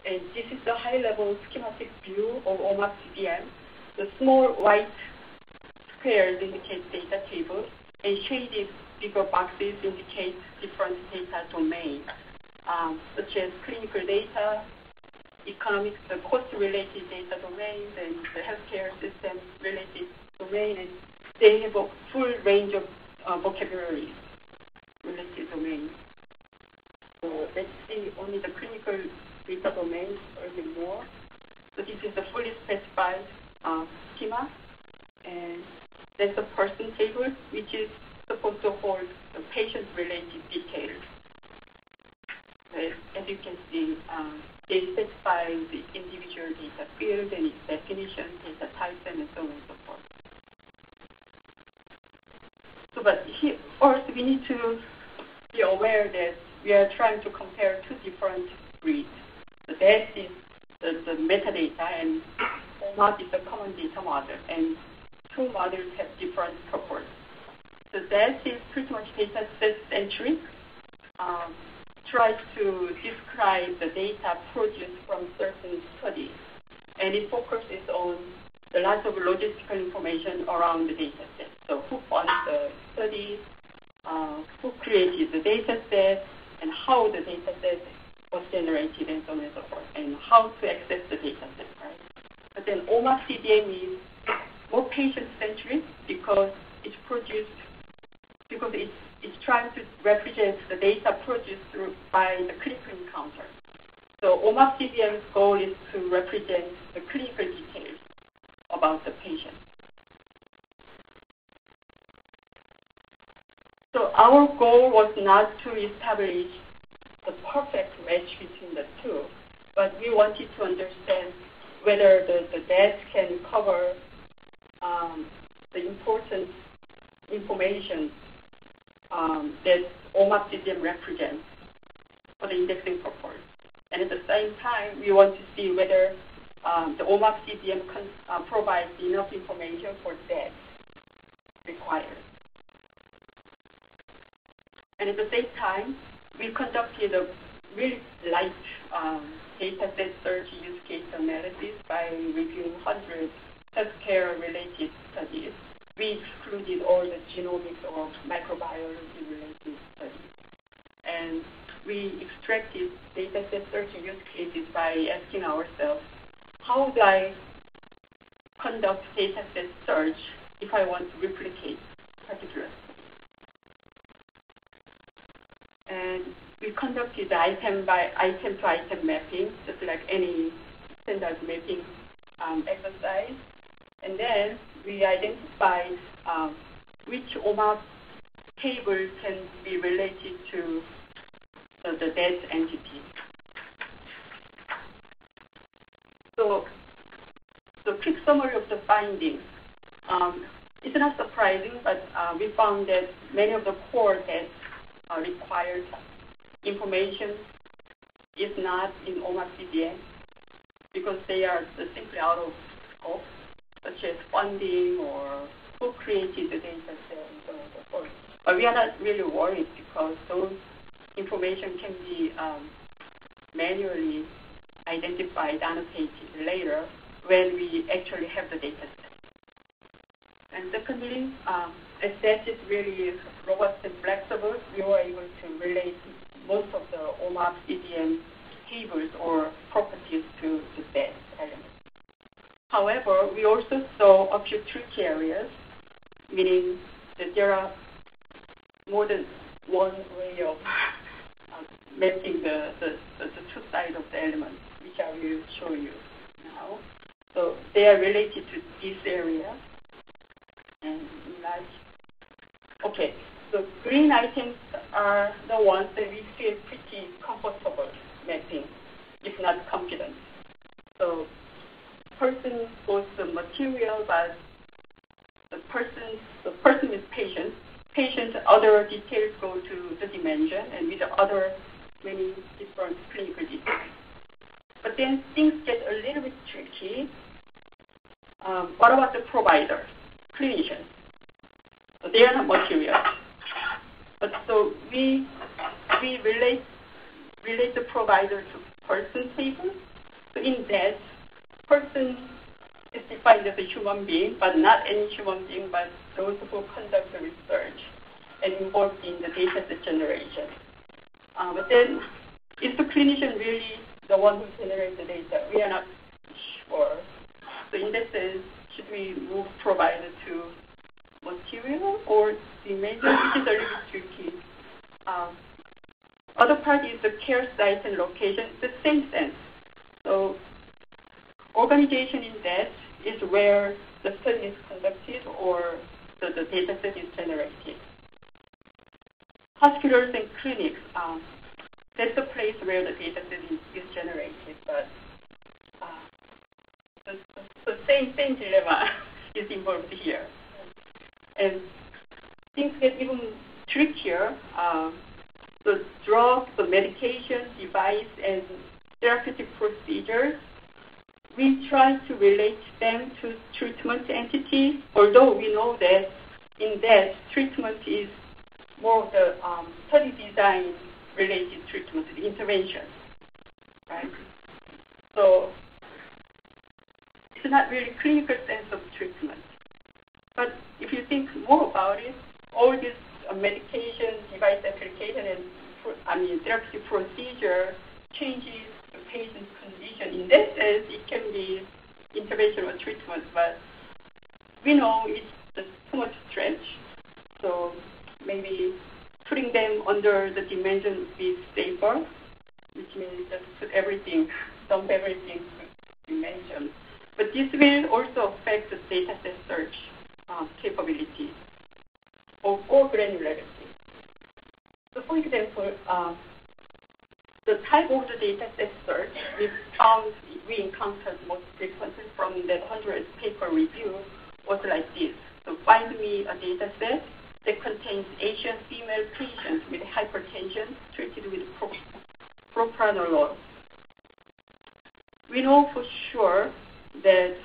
And this is the high-level schematic view of OMOP CDM. The small white squares indicate data tables, and shaded bigger boxes indicate different data domains, such as clinical data, economics, the cost-related data domains, and the healthcare system-related domain. And they have a full range of vocabulary related domains. So let's see only the clinical data domains a little bit more. So this is the fully specified schema, and there's a person table, which is supposed to hold the patient-related details. As you can see, they specify the individual data field and its definition, data types, and so on and so forth. So, but here, first, we need to be aware that we are trying to compare two different breeds. The DATS is the metadata, and OMOP is the common data model, and two models have different purposes. The DATS is pretty much data set-centric, tries to describe the data produced from certain studies, and it focuses on the lots of logistical information around the data set. So who funded the study, who created the data set, and how the data set was generated, and so on and so forth, and how to access the data set, right? But then OMOP CDM is more patient-centric because it's trying to represent the data produced by the clinical encounter. So OMOP CDM's goal is to represent the clinical details about the patient. So our goal was not to establish the perfect match between the two, but we wanted to understand whether the DATS can cover the important information that OMOP CDM represents for the indexing purpose. And at the same time, we want to see whether the OMOP CDM provides enough information for DATS required. And at the same time, we conducted a really light data set search use case analysis by reviewing 100 healthcare-related studies. We excluded all the genomics or microbiology-related studies. And we extracted data set search use cases by asking ourselves, how would I conduct data set search if I want to replicate particular studies? And we conducted item by item to item mapping, just like any standard mapping exercise. And then we identified which OMOP table can be related to the DATS entity. So quick summary of the findings. It's not surprising, but we found that many of the core DATS required information is not in OMOP CDM because they are simply out of scope, such as funding or who created the data set and so on and so forth. But we are not really worried because those information can be manually identified, annotated later when we actually have the data set. And secondly, as DATS is really robust and flexible, we were able to relate most of the OMOP CDM tables or properties to the DATS elements. However, we also saw a few tricky areas, meaning that there are more than one way of mapping the two sides of the elements, which I will show you now. So they are related to this area. And okay, so green items are the ones that we feel pretty comfortable mapping, if not confident. So person goes to material, but the person is patient. Patient, other details go to the dimension, and with the other many different clinical details. But then things get a little bit tricky. What about the providers, clinicians? So they are not material. But so we relate the provider to person table, So in that, person is defined as a human being, but not any human being, but those who conduct the research and involved in the data set generation. But then, is the clinician really the one who generates the data? We are not sure. So in that sense, should we move provider to material or the major, which is a little bit tricky. Other part is the care site and location, the same sense. So organization in that is where the study is conducted or the data set is generated. Hospitals and clinics, that's the place where the data set is generated, but the same dilemma is involved here. And things get even trickier. The drugs, the medication, device, and therapeutic procedures, we try to relate them to treatment entity, although we know that in that treatment is more of the study design related treatment, the intervention, right? So it's not really clinical sense of treatment. But if you think more about it, all this medication, device application, and therapeutic procedure changes the patient's condition. In that sense, it can be intervention or treatment, but we know it's just too much stretch. So maybe putting them under the dimension would be safer, which means just put everything, dump everything to dimension. But this will also affect the data set search capability or granularity. So for example, the type of the data set search we encountered most frequently from that 100 paper review was like this. So find me a data set that contains Asian female patients with hypertension treated with propranolol. We know for sure that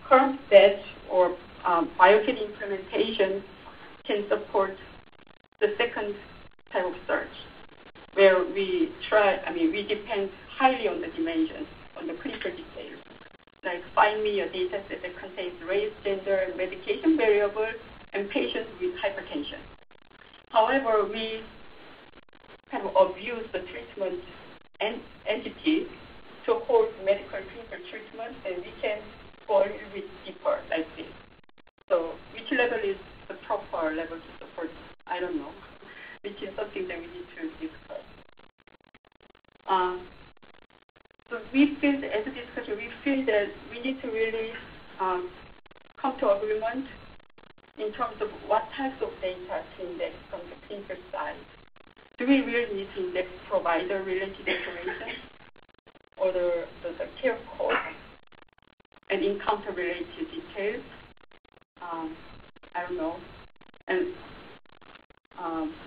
current DATS or bioCADDIE implementation can support the second type of search, where we depend highly on the dimensions, on the clinical details. Like find me a data set that contains race, gender, and medication variable, and patients with hypertension. However, we kind of abuse the treatment entity to hold medical clinical treatment, and we can go a little bit deeper like this. So which level is the proper level to support? I don't know, which is something that we need to discuss. So we feel, as a discussion, we feel that we need to really come to agreement in terms of what types of data to index from the clinical side. Do we really need to index provider-related information or the care code and encounter-related details? I don't know. And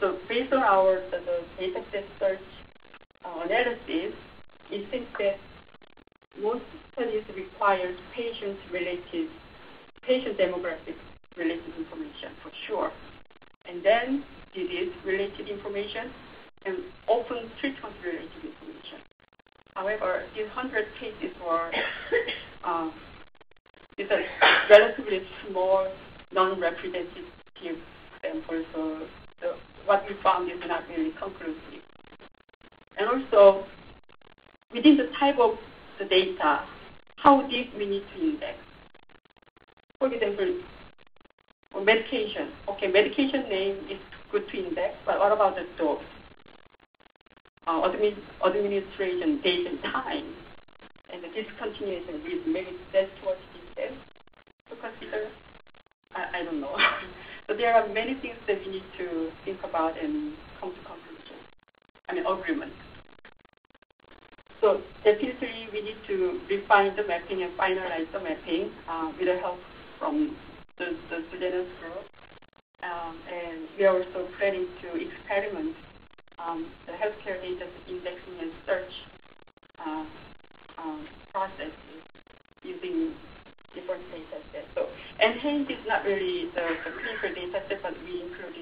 so based on our the data set search analysis, it seems that most studies require patient demographic related information for sure, and then disease related information, and often treatment related information. However, these 100 cases were these are relatively small, non-representative samples, so what we found is not really conclusive. And also, within the type of the data, how deep we need to index. For example, medication. Okay, medication name is good to index, but what about the dose? Administration date and time, and the discontinuation reason. Maybe that's too much detail to consider. I don't know. So there are many things that we need to think about and come to conclusion. Agreement. So definitely we need to refine the mapping and finalize the mapping with the help from the students group. And we are also planning to experiment the healthcare data indexing and search processes using different data sets. So ENHANCE is not really the clinical data set, but we included